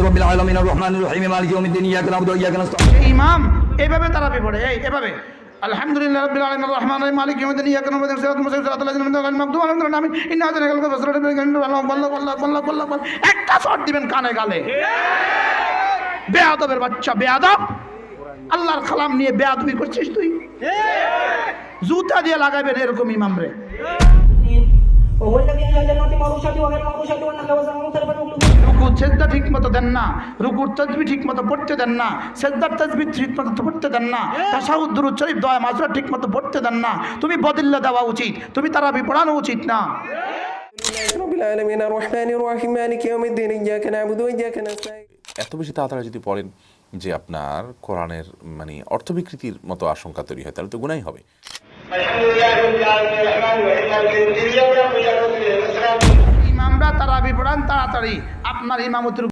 রাব্বিল আলামিন আর রহমানির রহিম মালিকি ইয়াউমিদ্দিন ইয়াকা না'বুদু ওয়া ইয়াকা নাস্তাঈন। ইমাম এইভাবে তারাবি পড়ে, এভাবে আলহামদুলিল্লাহ রাব্বিল আলামিন আর রহমানির রহিম মালিকি ইয়াউমিদ্দিন ইয়াকা না'বুদু ওয়া ইয়াকা নাস্তাঈন সিরাতাল লাযিনা আন'আমতা আলাইহিম গায়রিল মাগদুবি আলাইহিম ওয়া লাদ-দাল্লিন আমিন। ইন্না আতাইনাকাল কাউসার আল্লাহ একটা শট দিবেন কানে গালে। বেয়াদবের বাচ্চা, বেয়াদব! আল্লাহর কালাম নিয়ে বেয়াদবি করছিস তুই? জুতা দিয়ে লাগাবেন এরকম ইমাম রে। وهو الذي أنزل جنات معروشات وغير معروشات والنخل والزرع مختلفا أكله রুকু সেজদা ঠিক মতো দেন না, রুকুর তাসবিহ ঠিক মতো পড়তে দেন না, সেজদার তাসবিহ ঠিক মতো পড়তে দেন না, তাশাহুদ দুরূদ শরীফ দোয়া মাজরা ঠিক মতো পড়তে দেন না। তুমি বদিল্লা দেওয়া উচিত, তুমি তারাবি পড়ানো উচিত না। رب العالمين الرحمن الرحيم مالك يوم الدين إياك نعبد وإياك نستعين। এত বেশি তাড়াতাড়ি যদি পড়েন যে আপনার কোরআনের মানে অর্থ বিকৃতির মতো আশঙ্কা তৈরি হয়, তাহলে তো গুনাহই হবে। ইমামরা তারাবি পড়ান তাড়াতাড়ি, আপনার ইমামতের